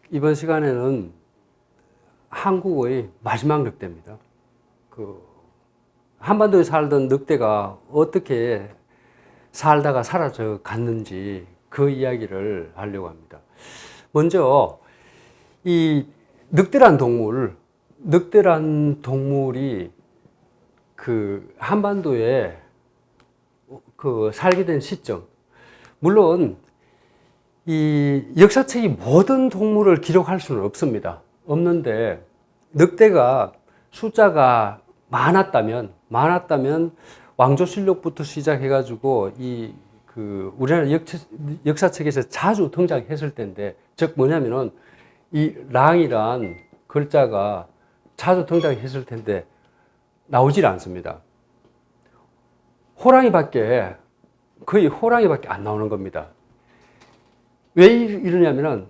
이번 시간에는 한국의 마지막 늑대입니다. 한반도에 살던 늑대가 어떻게 살다가 사라져 갔는지 그 이야기를 하려고 합니다. 먼저 이 늑대란 동물이 한반도에 살게 된 시점, 물론 이 역사책이 모든 동물을 기록할 수는 없는데 늑대가 숫자가 많았다면 왕조실록부터 시작해가지고 우리나라 역사책에서 자주 등장했을 텐데, 즉 뭐냐면은 이 랑이란 글자가 자주 등장했을 텐데 나오질 않습니다. 거의 호랑이밖에 안 나오는 겁니다. 왜 이러냐면은,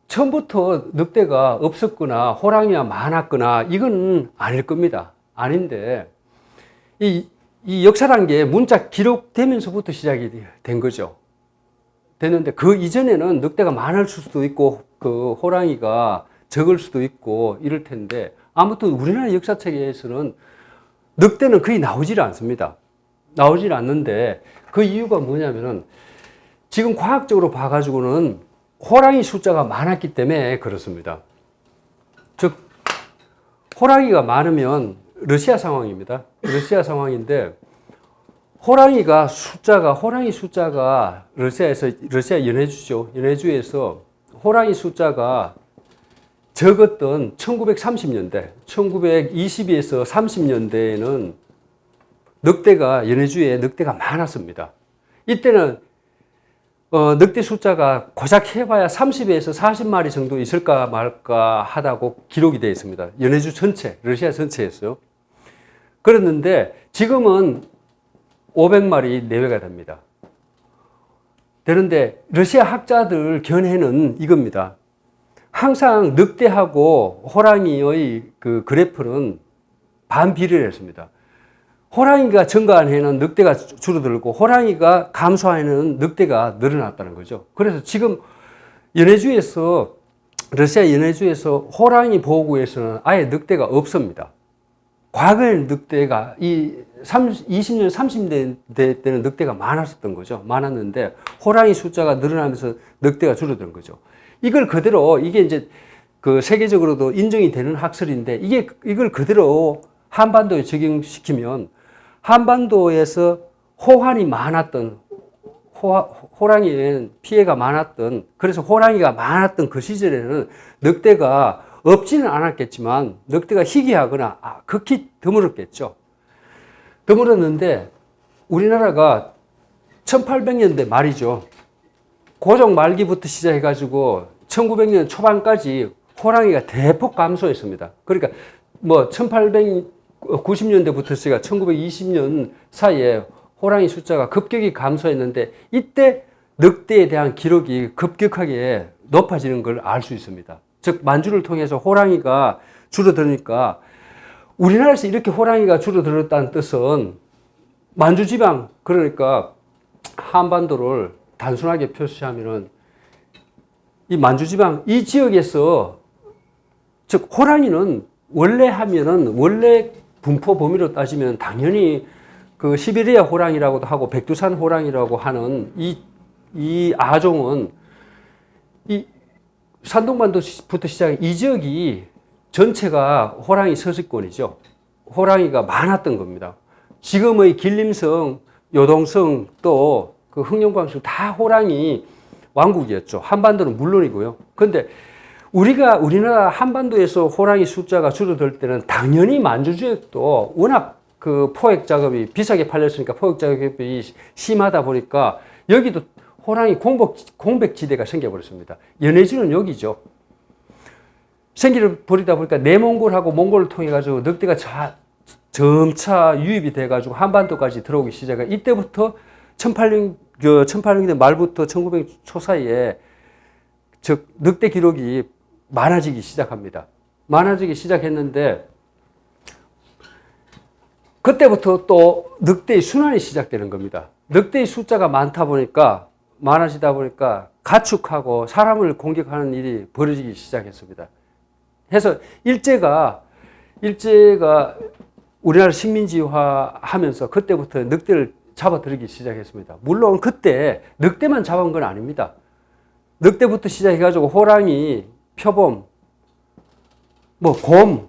처음부터 늑대가 없었거나 호랑이가 많았거나 이건 아닐 겁니다. 아닌데, 이 역사란 게 문자 기록되면서부터 시작이 된 거죠. 됐는데 그 이전에는 늑대가 많을 수도 있고 호랑이가 적을 수도 있고 이럴 텐데, 아무튼 우리나라 역사책에서는 늑대는 거의 나오질 않습니다. 나오질 않는데 그 이유가 뭐냐면은, 지금 과학적으로 봐가지고는 호랑이 숫자가 많았기 때문에 그렇습니다. 즉, 호랑이가 많으면 러시아 상황입니다. 러시아 상황인데, 호랑이 숫자가 러시아 연해주에서 호랑이 숫자가 적었던 1930년대, 1920에서 30년대에는 연해주에 늑대가 많았습니다. 이때는 늑대 숫자가 고작 해봐야 30에서 40마리 정도 있을까 말까 하다고 기록이 되어 있습니다. 러시아 전체에서요. 그랬는데 지금은 500마리 내외가 됩니다. 되는데 러시아 학자들 견해는 이겁니다. 항상 늑대하고 호랑이의 그래프는 반비례를 했습니다. 호랑이가 증가한 해는 늑대가 줄어들고, 호랑이가 감소한 해는 늑대가 늘어났다는 거죠. 그래서 지금 러시아 연해주에서 호랑이 보호구에서는 아예 늑대가 없습니다. 과거에는 늑대가 20년, 30년 때는 늑대가 많았었던 거죠. 많았는데 호랑이 숫자가 늘어나면서 늑대가 줄어든 거죠. 이게 이제 세계적으로도 인정이 되는 학설인데, 이걸 그대로 한반도에 적용시키면, 한반도에서 호랑이에는 피해가 많았던, 그래서 호랑이가 많았던 그 시절에는 늑대가 없지는 않았겠지만 늑대가 희귀하거나 극히 드물었겠죠. 드물었는데 우리나라가 1800년대 말이죠. 고종 말기부터 시작해가지고 1900년 초반까지 호랑이가 대폭 감소했습니다. 그러니까 1890년대부터 제가 1920년 사이에 호랑이 숫자가 급격히 감소했는데, 이때 늑대에 대한 기록이 급격하게 높아지는 걸 알 수 있습니다. 즉, 만주를 통해서 호랑이가 줄어드니까, 우리나라에서 이렇게 호랑이가 줄어들었다는 뜻은 만주지방, 그러니까 한반도를 단순하게 표시하면은 이 만주지방, 이 지역에서, 즉 호랑이는 원래 분포 범위로 따지면 당연히 시베리아 호랑이라고도 하고 백두산 호랑이라고 하는 이 아종은 이 산동반도부터 시작해 이 지역이 전체가 호랑이 서식권이죠. 호랑이가 많았던 겁니다. 지금의 길림성, 요동성, 또 흥룡광수 다 호랑이 왕국이었죠. 한반도는 물론이고요. 그런데 우리나라 한반도에서 호랑이 숫자가 줄어들 때는 당연히 만주 지역도 워낙 포획 작업이 비싸게 팔렸으니까 포획 작업이 심하다 보니까 여기도 호랑이 공백지대가 생겨버렸습니다. 연해주는 여기죠. 생겨버리다 보니까 내몽골하고 몽골을 통해 가지고 늑대가 점차 유입이 돼 가지고 한반도까지 들어오기 시작해. 이때부터 1800년대 말부터 1900년 초 사이에 즉 늑대 기록이 많아지기 시작합니다. 많아지기 시작했는데, 그때부터 또 늑대의 순환이 시작되는 겁니다. 늑대의 숫자가 많아지다 보니까 가축하고 사람을 공격하는 일이 벌어지기 시작했습니다. 해서 일제가 우리나라 식민지화 하면서 그때부터 늑대를 잡아들이기 시작했습니다. 물론 그때 늑대만 잡은 건 아닙니다. 늑대부터 시작해가지고 호랑이, 표범, 곰,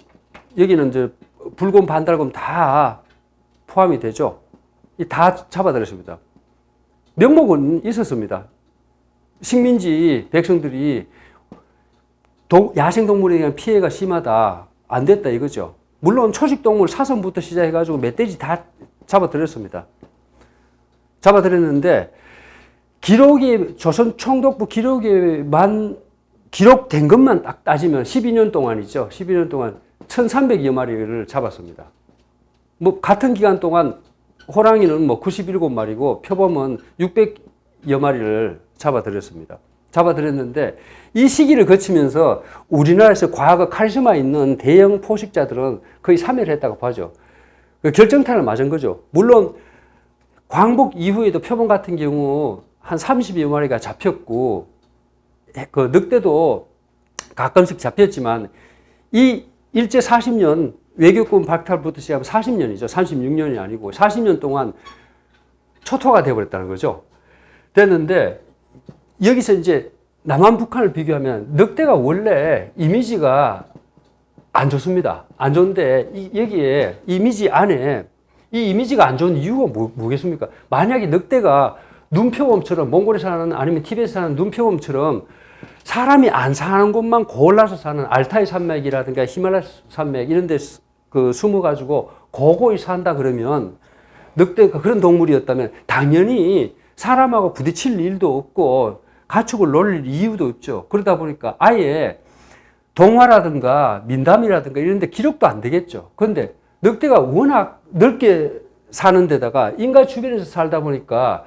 여기는 이제 불곰, 반달곰 다 포함이 되죠. 다 잡아들였습니다. 명목은 있었습니다. 식민지 백성들이 야생동물에 대한 피해가 심하다, 안 됐다 이거죠. 물론 초식동물 사슴부터 시작해가지고 멧돼지 다 잡아들였습니다. 잡아들였는데 조선 총독부 기록에만 기록된 것만 딱 따지면 12년 동안이죠. 12년 동안 1,300여 마리를 잡았습니다. 같은 기간 동안 호랑이는 97마리고 표범은 600여 마리를 잡아들였습니다. 잡아들였는데 이 시기를 거치면서 우리나라에서 과거 카리스마 있는 대형 포식자들은 거의 사멸했다고 봐죠. 결정탄을 맞은 거죠. 물론 광복 이후에도 표범 같은 경우 한 30여 마리가 잡혔고 그 늑대도 가끔씩 잡혔지만 이 일제 40년 외교권 박탈부터 시작하면 40년이죠. 36년이 아니고 40년 동안 초토화가 되어버렸다는 거죠. 됐는데 여기서 이제 남한 북한을 비교하면 늑대가 원래 이미지가 안 좋습니다. 안 좋은데 여기에 이미지 안에 이 이미지가 안 좋은 이유가 뭐겠습니까? 만약에 늑대가 눈표범처럼 몽골에 사는 아니면 티베트에 사는 눈표범처럼 사람이 안 사는 곳만 골라서 사는 알타이 산맥이라든가 히말라야 산맥 이런 데 숨어가지고 고고히 산다 그러면 늑대가 그런 동물이었다면 당연히 사람하고 부딪힐 일도 없고 가축을 놀릴 이유도 없죠. 그러다 보니까 아예 동화라든가 민담이라든가 이런 데 기록도 안 되겠죠. 그런데 늑대가 워낙 넓게 사는 데다가 인간 주변에서 살다 보니까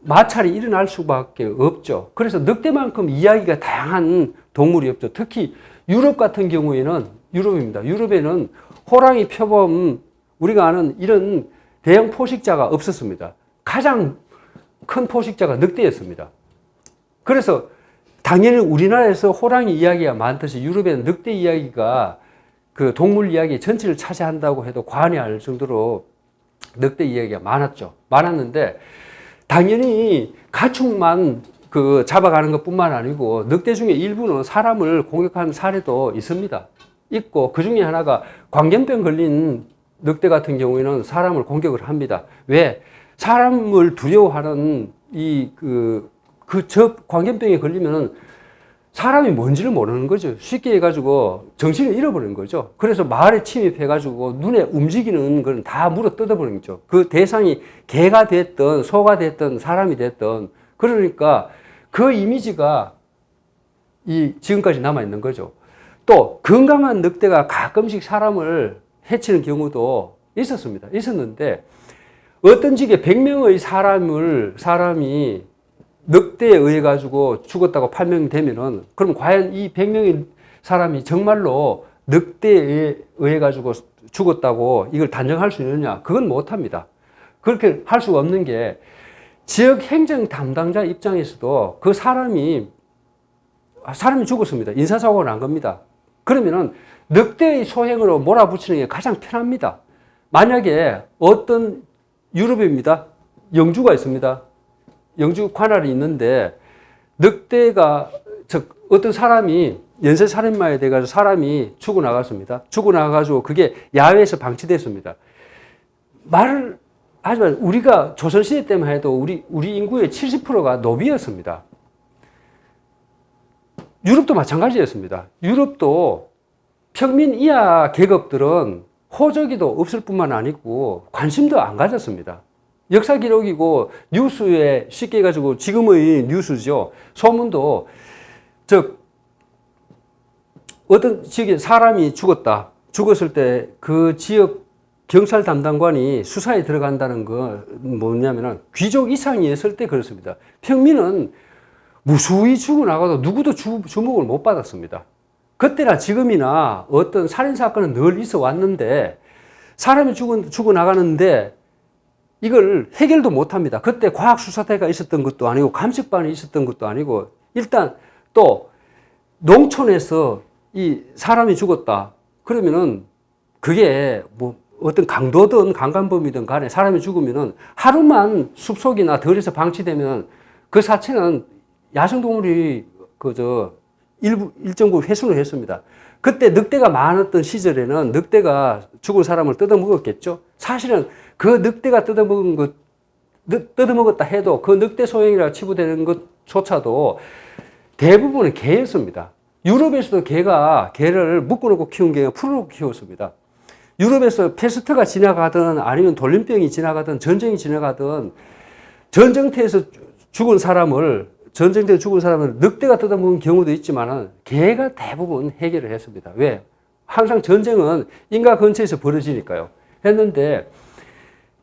마찰이 일어날 수밖에 없죠. 그래서 늑대만큼 이야기가 다양한 동물이 없죠. 특히 유럽 같은 경우에는 유럽에는 호랑이, 표범, 우리가 아는 이런 대형 포식자가 없었습니다. 가장 큰 포식자가 늑대였습니다. 그래서 당연히 우리나라에서 호랑이 이야기가 많듯이 유럽에는 늑대 이야기가 그 동물 이야기 전체를 차지한다고 해도 과언이 아닐 정도로 늑대 이야기가 많았는데 당연히 가축만 잡아가는 것 뿐만 아니고 늑대 중에 일부는 사람을 공격하는 사례도 있고 그 중에 하나가 광견병 걸린 늑대 같은 경우에는 사람을 공격을 합니다. 왜? 사람을 두려워하는 광견병에 걸리면 사람이 뭔지를 모르는 거죠. 쉽게 해가지고 정신을 잃어버리는 거죠. 그래서 마을에 침입해가지고 눈에 움직이는 건 다 물어 뜯어버리는 거죠. 그 대상이 개가 됐든 소가 됐든 사람이 됐든 그러니까 그 이미지가 지금까지 남아있는 거죠. 또 건강한 늑대가 가끔씩 사람을 해치는 경우도 있었는데 어떤 지역에 100명의 사람이 늑대에 의해 가지고 죽었다고 판명되면은 그럼 과연 이 100명의 사람이 정말로 늑대에 의해 가지고 죽었다고 이걸 단정할 수 있느냐? 그건 못 합니다. 그렇게 할 수가 없는 게 지역 행정 담당자 입장에서도 그 사람이 죽었습니다. 인사사고가 난 겁니다. 그러면은 늑대의 소행으로 몰아붙이는 게 가장 편합니다. 만약에 어떤 유럽입니다. 영주가 있습니다. 영주 관할이 있는데 늑대가 어떤 사람이 연쇄살인마에 돼가지고 사람이 죽어나갔습니다. 죽어나가가지고 그게 야외에서 방치됐습니다. 말을 하지만 우리가 조선시대 때만 해도 우리 인구의 70%가 노비였습니다. 유럽도 마찬가지였습니다. 유럽도 평민 이하 계급들은 호적이도 없을 뿐만 아니고 관심도 안 가졌습니다. 역사 기록이고 뉴스에 쉽게 해가지고 지금의 뉴스죠. 소문도 어떤 지역에 사람이 죽었을 때 그 지역 경찰 담당관이 수사에 들어간다는 건 뭐냐면은 귀족 이상이었을 때 그렇습니다. 평민은 무수히 죽어나가도 누구도 주목을 못 받았습니다. 그때나 지금이나 어떤 살인사건은 늘 있어 왔는데 사람이 죽어나가는데 이걸 해결도 못 합니다. 그때 과학수사대가 있었던 것도 아니고 감식반이 있었던 것도 아니고 일단 또 농촌에서 이 사람이 죽었다. 그러면은 그게 뭐 어떤 강도든 강간범이든 간에 사람이 죽으면은 하루만 숲속이나 들에서 방치되면 그 사체는 야생동물이 일정 부분 회수를 했습니다. 그때 늑대가 많았던 시절에는 늑대가 죽은 사람을 뜯어먹었겠죠. 사실은 그 늑대가 뜯어먹었다 해도 그 늑대 소행이라 치부되는 것조차도 대부분은 개였습니다. 유럽에서도 개를 묶어놓고 키운 게 아니라 풀어놓고 키웠습니다. 유럽에서 패스트가 지나가든 아니면 돌림병이 지나가든 전쟁이 지나가든 전쟁터에서 죽은 사람을 늑대가 뜯어먹은 경우도 있지만은 개가 대부분 해결을 했습니다. 왜? 항상 전쟁은 인가 근처에서 벌어지니까요. 했는데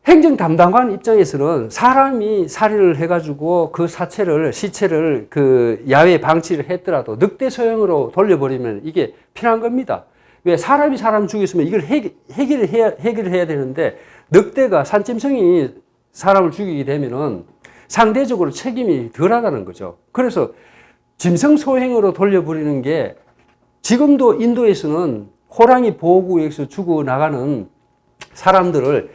행정 담당관 입장에서는 사람이 살인을 해가지고 그 시체를 그 야외에 방치를 했더라도 늑대 소형으로 돌려버리면 이게 필요한 겁니다. 왜? 사람이 사람 죽였으면 이걸 해결을 해야 되는데 늑대가 산짐승이 사람을 죽이게 되면은 상대적으로 책임이 덜하다는 거죠. 그래서 짐승 소행으로 돌려버리는 게 지금도 인도에서는 호랑이 보호구역에서 죽어나가는 사람들을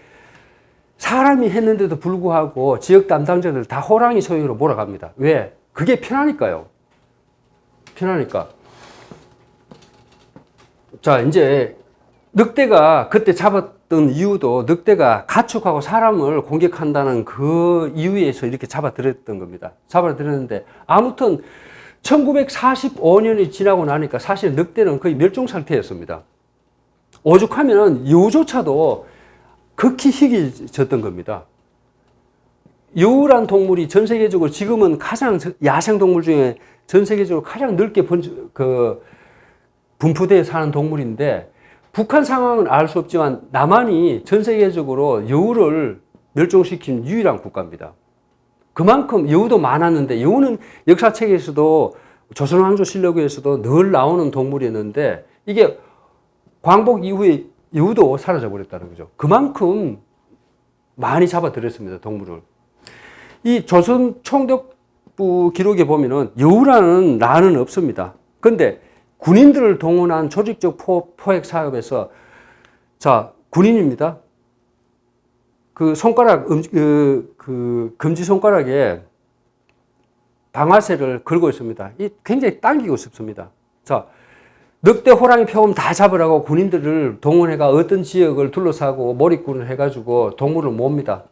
사람이 했는데도 불구하고 지역 담당자들 다 호랑이 소행으로 몰아갑니다. 왜? 그게 편하니까요. 편하니까. 자, 이제 늑대가 그때 잡았던 이유도 늑대가 가축하고 사람을 공격한다는 그 이유에서 이렇게 잡아들였던 겁니다. 잡아들였는데 아무튼 1945년이 지나고 나니까 사실 늑대는 거의 멸종 상태였습니다. 오죽하면 여우조차도 극히 희귀해졌던 겁니다. 여우란 동물이 전 세계적으로 지금은 가장 야생동물 중에 전 세계적으로 가장 넓게 분포되어 사는 동물인데 북한 상황은 알 수 없지만 남한이 전 세계적으로 여우를 멸종시킨 유일한 국가입니다. 그만큼 여우도 많았는데 여우는 역사책에서도 조선왕조실록에서도 늘 나오는 동물이었는데 이게 광복 이후에 여우도 사라져 버렸다는 거죠. 그만큼 많이 잡아들였습니다, 동물을. 이 조선 총독부 기록에 보면은 여우라는 란은 없습니다. 근데 군인들을 동원한 조직적 포획 사업에서 자, 군인입니다. 그 손가락, 금지 손가락에 방아쇠를 걸고 있습니다. 이 굉장히 당기고 싶습니다. 자, 늑대, 호랑이, 표범 다 잡으라고 군인들을 동원해가 어떤 지역을 둘러싸고 몰입군을 해가지고 동물을 몹니다.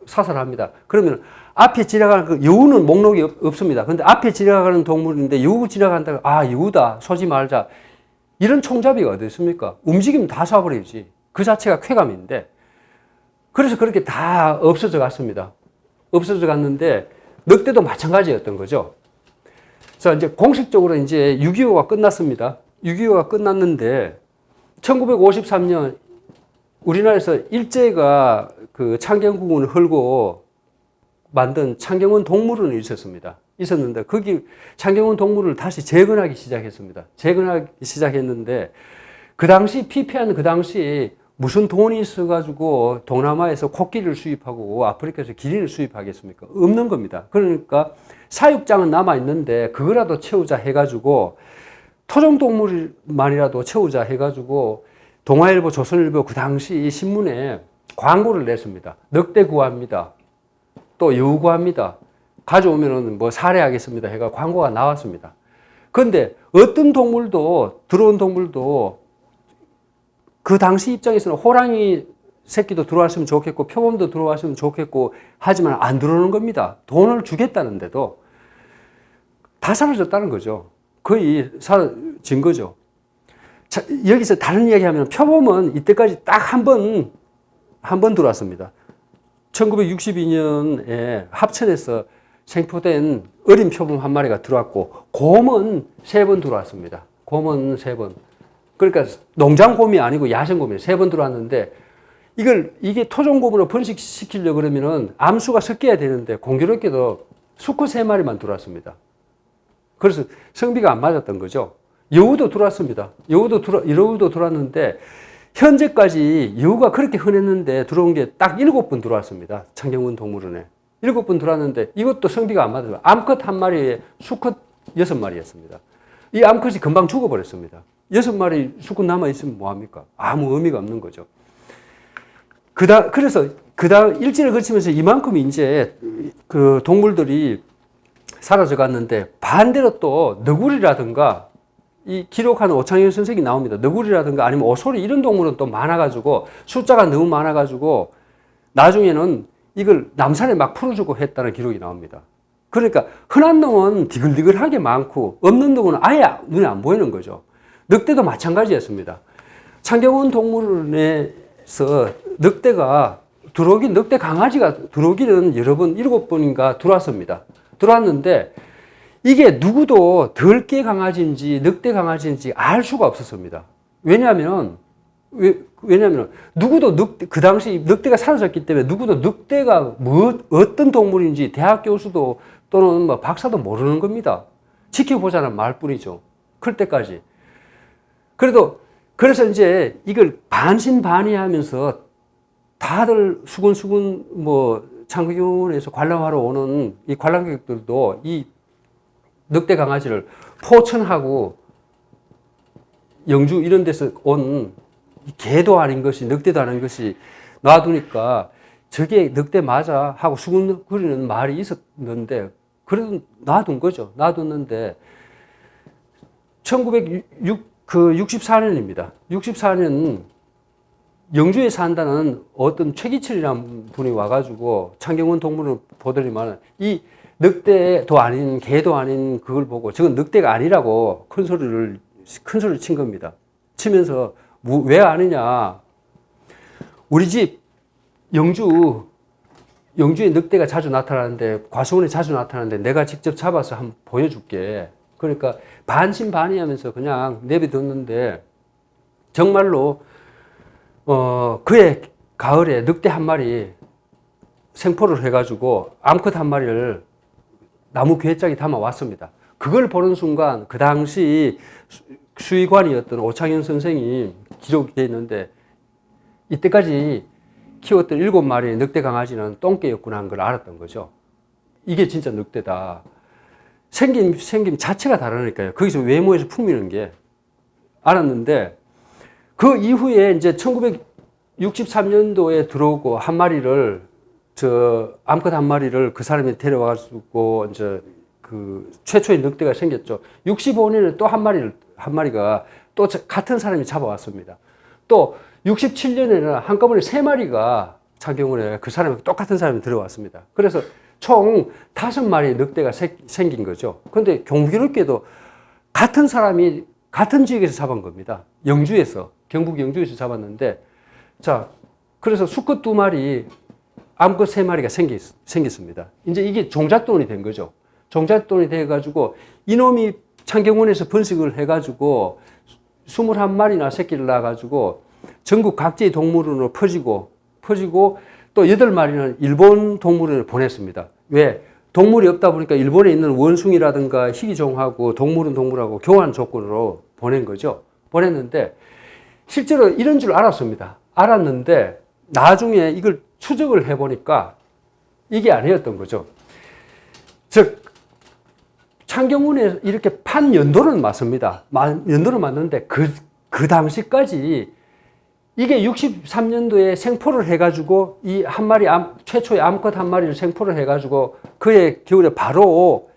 사살합니다. 그러면 앞에 지나가는 그 여우는 목록이 없습니다. 근데 앞에 지나가는 동물인데 여우 지나간다고 아, 여우다. 쏘지 말자. 이런 총잡이가 어디 있습니까? 움직이면 다 쏴버리지. 그 자체가 쾌감인데. 그래서 그렇게 다 없어져 갔습니다. 없어져 갔는데 늑대도 마찬가지였던 거죠. 자, 이제 공식적으로 이제 6.25가 끝났습니다. 6.25가 끝났는데 1953년 우리나라에서 일제가 그 창경궁을 헐고 만든 창경원 동물원이 있었는데 거기 창경원 동물을 다시 재건하기 시작했습니다. 재건하기 시작했는데 그 당시 피폐한 그 당시 무슨 돈이 있어가지고 동남아에서 코끼리를 수입하고 아프리카에서 기린을 수입하겠습니까? 없는 겁니다. 그러니까 사육장은 남아있는데 그거라도 채우자 해가지고 토종동물만이라도 채우자 해가지고 동아일보, 조선일보 그 당시 신문에 광고를 냈습니다. 늑대 구합니다. 또 여우 구합니다. 가져오면은 뭐 살해하겠습니다. 해가 광고가 나왔습니다. 그런데 어떤 동물도, 들어온 동물도 그 당시 입장에서는 호랑이 새끼도 들어왔으면 좋겠고 표범도 들어왔으면 좋겠고 하지만 안 들어오는 겁니다. 돈을 주겠다는데도 다 사라졌다는 거죠. 거의 사라진 거죠. 자, 여기서 다른 이야기 하면 표범은 이때까지 딱 한 번 들어왔습니다. 1962년에 합천에서 생포된 어린 표범 한 마리가 들어왔고 곰은 3번 들어왔습니다. 곰은 3번. 그러니까 농장곰이 아니고 야생곰이 3번 들어왔는데 이게 토종곰으로 번식시키려고 그러면은 암수가 섞여야 되는데 공교롭게도 수컷 3마리만 들어왔습니다. 그래서 성비가 안 맞았던 거죠. 여우도 들어왔습니다. 여우도 들어왔는데 현재까지 여우가 그렇게 흔했는데 들어온 게 딱 7분 들어왔습니다. 창경원 동물원에. 7분 들어왔는데 이것도 성비가 안 맞아요. 암컷 한 마리에 수컷 6마리였습니다. 이 암컷이 금방 죽어버렸습니다. 6마리 수컷 남아있으면 뭐합니까? 아무 의미가 없는 거죠. 그래서 일지를 거치면서 이만큼 이제 그 동물들이 사라져 갔는데 반대로 또 너구리라든가 이 기록하는 오창현 선생이 나옵니다. 너구리라든가 아니면 오소리 이런 동물은 또 많아가지고 숫자가 너무 많아가지고 나중에는 이걸 남산에 막 풀어주고 했다는 기록이 나옵니다. 그러니까 흔한 놈은 디글디글하게 많고 없는 놈은 아예 눈에 안 보이는 거죠. 늑대도 마찬가지였습니다. 창경원 동물원에서 늑대가 늑대 강아지가 들어오기는 여러 번 7번인가 들어왔습니다. 들어왔는데 이게 누구도 덜개 강아지인지 늑대 강아지인지 알 수가 없었습니다. 왜냐하면 누구도 그 당시 늑대가 사라졌기 때문에 누구도 늑대가 어떤 동물인지 대학 교수도 또는 뭐 박사도 모르는 겁니다. 지켜보자는 말뿐이죠. 클 때까지. 그래서 이제 이걸 반신반의하면서 다들 수근수근 뭐 창경원에서 관람하러 오는 이 관람객들도 이 늑대 강아지를 포천하고 영주 이런 데서 온 개도 아닌 것이 늑대도 아닌 것이 놔두니까 저게 늑대 맞아 하고 수근거리는 말이 있었는데 그래도 놔둔 거죠. 놔뒀는데 1964년입니다. 64년 영주에 산다는 어떤 최기철이라는 분이 와가지고 창경원 동물을 보더니만 이 늑대도 아닌 개도 아닌 그걸 보고 저건 늑대가 아니라고 큰 소리를 친 겁니다. 치면서 왜 아니냐? 우리 집 영주에 늑대가 자주 나타나는데 과수원에 자주 나타나는데 내가 직접 잡아서 한번 보여줄게. 그러니까 반신반의하면서 그냥 내비뒀는데 정말로 그해 가을에 늑대 한 마리 생포를 해가지고 암컷 한 마리를 나무 괴짝에 담아 왔습니다. 그걸 보는 순간 그 당시 수의관이었던 오창현 선생이 기록이 되어 있는데 이때까지 키웠던 7마리의 늑대 강아지는 똥개였구나 하는 걸 알았던 거죠. 이게 진짜 늑대다. 생김 자체가 다르니까요. 거기서 외모에서 풍미는 게 알았는데 그 이후에 이제 1963년도에 들어오고 한 마리를 암컷 한 마리를 그 사람이 데려와가지고 이제 그 최초의 늑대가 생겼죠. 65년에 또 한 마리가 또 같은 사람이 잡아왔습니다. 또 67년에는 한꺼번에 3마리가 창경원에 그 사람이 똑같은 사람이 들어왔습니다. 그래서 총 5마리의 늑대가 생긴 거죠. 그런데 경기롭게도 같은 사람이 같은 지역에서 잡은 겁니다. 영주에서, 경북 영주에서 잡았는데, 자, 그래서 수컷 2마리, 암컷 3마리가 생겼습니다. 이제 이게 종잣돈이 된 거죠. 종잣돈이 돼가지고 이놈이 창경원에서 번식을 해가지고 21마리나 새끼를 낳아가지고 전국 각지의 동물원으로 퍼지고 또 8마리는 일본 동물원에 보냈습니다. 왜? 동물이 없다 보니까 일본에 있는 원숭이라든가 희귀종하고 동물하고 교환 조건으로 보낸 거죠. 보냈는데 실제로 이런 줄 알았습니다. 알았는데 나중에 이걸 추적을 해보니까 이게 아니었던 거죠. 즉 창경원에 이렇게 판 연도는 맞습니다. 연도는 맞는데 그 당시까지 이게 63년도에 생포를 해가지고 이 한 마리 최초의 암컷 한 마리를 생포를 해가지고 그해 겨울에 바로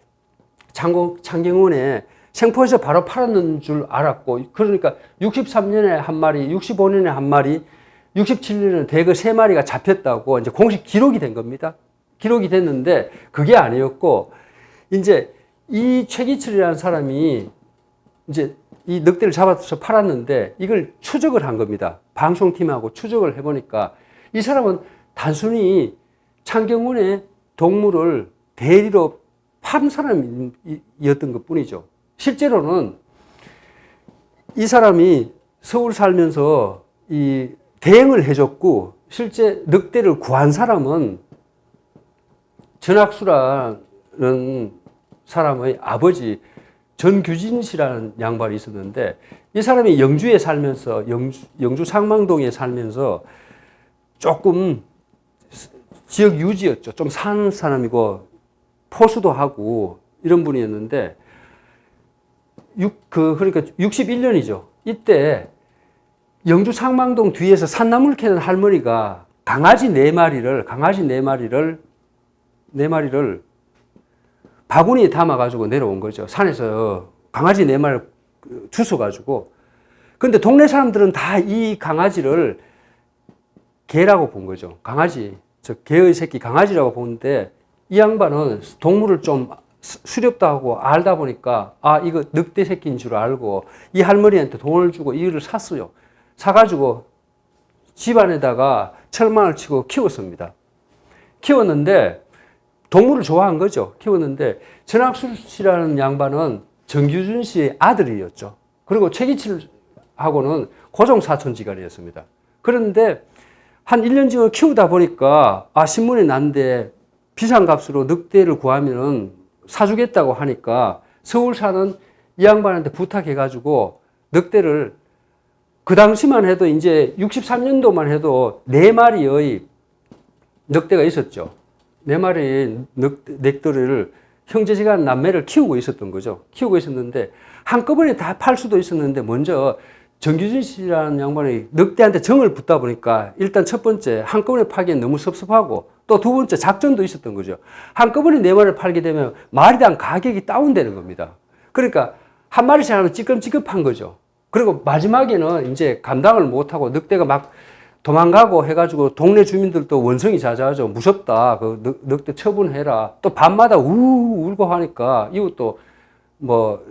창경원에 생포해서 바로 팔았는 줄 알았고 그러니까 63년에 한 마리, 65년에 한 마리, 67년에 대거 3마리가 잡혔다고 이제 공식 기록이 된 겁니다. 기록이 됐는데 그게 아니었고 이제 이 최기철이라는 사람이 이제 이 늑대를 잡아서 팔았는데 이걸 추적을 한 겁니다. 방송팀하고 추적을 해보니까 이 사람은 단순히 창경원의 동물을 대리로 판 사람이었던 것 뿐이죠. 실제로는 이 사람이 서울 살면서 이 대행을 해줬고 실제 늑대를 구한 사람은 전학수라는 사람의 아버지 전규진 씨라는 양반이 있었는데 이 사람이 영주에 살면서 영주 상망동에 살면서 조금 지역 유지였죠. 좀 사는 사람이고 포수도 하고 이런 분이었는데 그러니까 61년이죠. 이때 영주 상망동 뒤에서 산나물 캐는 할머니가 강아지 네 마리를 바구니에 담아가지고 내려온 거죠. 산에서 강아지 네 마리를 주워가지고. 근데 동네 사람들은 다 이 강아지를 개라고 본 거죠. 강아지, 개의 새끼 강아지라고 보는데 이 양반은 동물을 좀 수렵다 하고 알다 보니까 이거 늑대 새끼인 줄 알고 이 할머니한테 돈을 주고 이를 샀어요. 사가지고 집안에다가 철망을 치고 키웠습니다. 키웠는데 동물을 좋아한 거죠. 키웠는데 전학술 씨라는 양반은 정규준 씨의 아들이었죠. 그리고 최기칠하고는 고종사촌지간이었습니다. 그런데 한 1년쯤을 키우다 보니까 신문에 났는데 비싼 값으로 늑대를 구하면은 사주겠다고 하니까 서울 사는 이 양반한테 부탁해가지고 늑대를 그 당시만 해도 이제 63년도만 해도 4마리의 늑대가 있었죠. 4마리의 늑대를 형제지간 남매를 키우고 있었던 거죠. 키우고 있었는데 한꺼번에 다 팔 수도 있었는데 먼저 정규진 씨라는 양반이 늑대한테 정을 붙다 보니까 일단 첫 번째 한꺼번에 팔기엔 너무 섭섭하고 또 두 번째 작전도 있었던 거죠. 한꺼번에 4마리를 팔게 되면 마리당 가격이 다운되는 겁니다. 그러니까 한 마리씩 하면 찌끔찌끔한 거죠. 그리고 마지막에는 이제 감당을 못하고 늑대가 막 도망가고 해가지고 동네 주민들도 원성이 자자하죠. 무섭다. 그 늑대 처분해라. 또 밤마다 울고 하니까 이웃도 뭐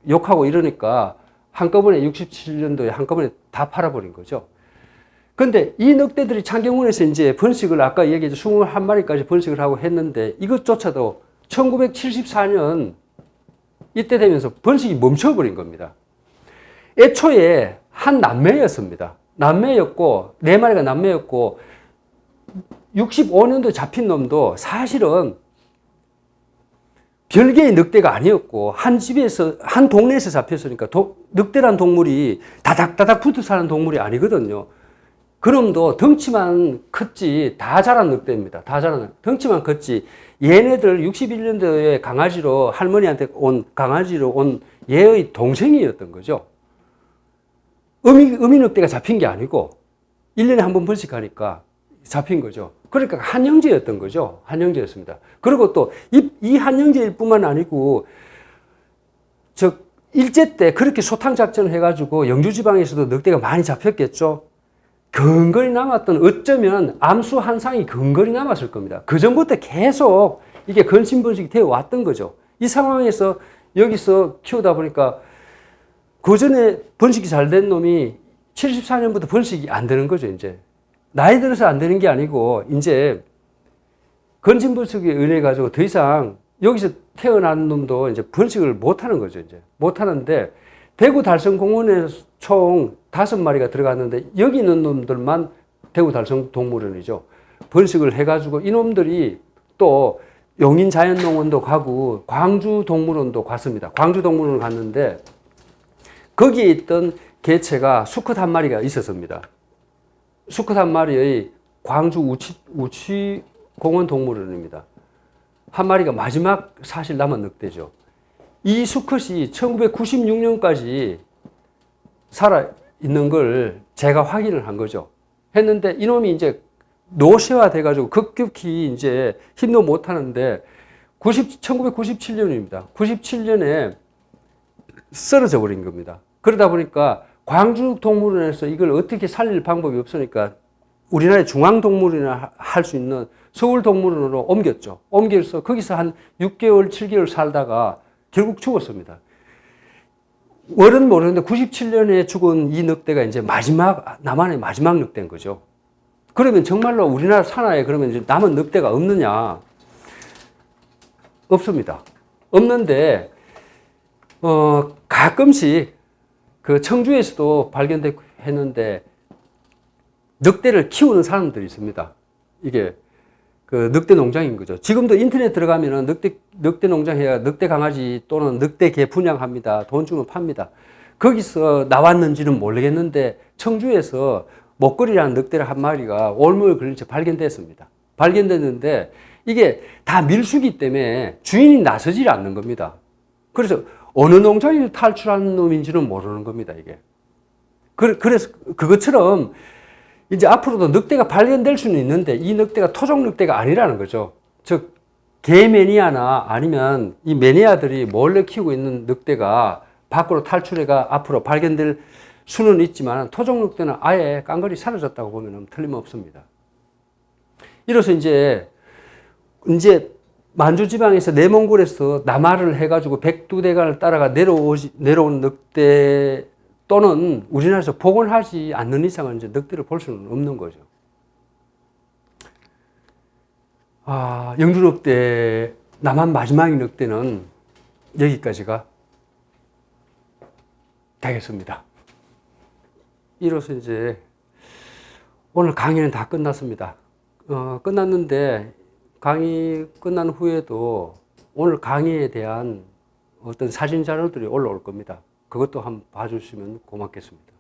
욕하고 이러니까 한꺼번에 67년도에 한꺼번에 다 팔아버린 거죠. 근데 이 늑대들이 창경원에서 이제 번식을 아까 얘기했죠. 21마리까지 번식을 하고 했는데 이것조차도 1974년 이때 되면서 번식이 멈춰버린 겁니다. 애초에 한 남매였습니다. 남매였고, 4마리가 남매였고, 65년도에 잡힌 놈도 사실은 별개의 늑대가 아니었고, 한 집에서, 한 동네에서 잡혔으니까, 늑대란 동물이 다닥다닥 붙어 사는 동물이 아니거든요. 그놈도 덩치만 컸지, 다 자란 늑대입니다. 다 자란, 덩치만 컸지, 얘네들 61년도에 강아지로, 할머니한테 강아지로 온 얘의 동생이었던 거죠. 어미 늑대가 잡힌 게 아니고 1년에 한 번 번식하니까 잡힌 거죠. 그러니까 한 형제였던 거죠. 한 형제였습니다. 그리고 또 이 한 형제일 뿐만 아니고 일제 때 그렇게 소탕 작전을 해가지고 영주 지방에서도 늑대가 많이 잡혔겠죠. 근거리 남았던 어쩌면 암수 한 상이 근거리 남았을 겁니다. 그 전부터 계속 이게 근심 번식이 되어 왔던 거죠. 이 상황에서 여기서 키우다 보니까 그 전에 번식이 잘 된 놈이 74년부터 번식이 안 되는 거죠, 이제. 나이 들어서 안 되는 게 아니고, 이제, 건진 번식에 의해 가지고 더 이상 여기서 태어난 놈도 이제 번식을 못 하는 거죠, 이제. 못 하는데, 대구 달성공원에 총 5마리가 들어갔는데, 여기 있는 놈들만 대구 달성 동물원이죠. 번식을 해가지고, 이놈들이 또 용인 자연농원도 가고, 광주 동물원도 갔습니다. 광주 동물원 갔는데, 거기에 있던 개체가 수컷 한 마리가 있었습니다. 수컷 한 마리의 광주 우치공원 동물원입니다. 한 마리가 마지막 사실 남은 늑대죠. 이 수컷이 1996년까지 살아있는 걸 제가 확인을 한 거죠. 했는데 이놈이 이제 노쇠화 돼가지고 급격히 이제 힘도 못 하는데 1997년입니다. 97년에 쓰러져 버린 겁니다. 그러다 보니까 광주 동물원에서 이걸 어떻게 살릴 방법이 없으니까 우리나라의 중앙동물원이나 할 수 있는 서울 동물원으로 옮겼죠. 옮겨서 거기서 한 6개월, 7개월 살다가 결국 죽었습니다. 월은 모르는데 97년에 죽은 이 늑대가 이제 남한의 마지막 늑대인 거죠. 그러면 정말로 우리나라 산하에 그러면 이제 남은 늑대가 없느냐? 없습니다. 없는데, 가끔씩 그 청주에서도 발견됐는데 늑대를 키우는 사람들이 있습니다. 이게 그 늑대 농장인 거죠. 지금도 인터넷 들어가면은 늑대 농장 해야 늑대 강아지 또는 늑대 개 분양합니다. 돈 주면 팝니다. 거기서 나왔는지는 모르겠는데 청주에서 목걸이라는 늑대를 한 마리가 올무에 걸린 채 발견됐습니다. 발견됐는데 이게 다 밀수기 때문에 주인이 나서질 않는 겁니다. 그래서 어느 농장에서 탈출한 놈인지는 모르는 겁니다, 이게. 그래서 그것처럼 이제 앞으로도 늑대가 발견될 수는 있는데 이 늑대가 토종 늑대가 아니라는 거죠. 즉, 개 매니아나 아니면 이 매니아들이 몰래 키우고 있는 늑대가 밖으로 탈출해가 앞으로 발견될 수는 있지만 토종 늑대는 아예 깡그리 사라졌다고 보면 틀림없습니다. 이로써 이제 만주지방에서 내몽골에서 남하를 해가지고 백두대간을 따라가 내려온 늑대 또는 우리나라에서 복원하지 않는 이상은 이제 늑대를 볼 수는 없는 거죠. 영주늑대, 남한 마지막 늑대는 여기까지가 되겠습니다. 이로써 이제 오늘 강의는 다 끝났습니다. 끝났는데 강의 끝난 후에도 오늘 강의에 대한 어떤 사진 자료들이 올라올 겁니다. 그것도 한번 봐주시면 고맙겠습니다.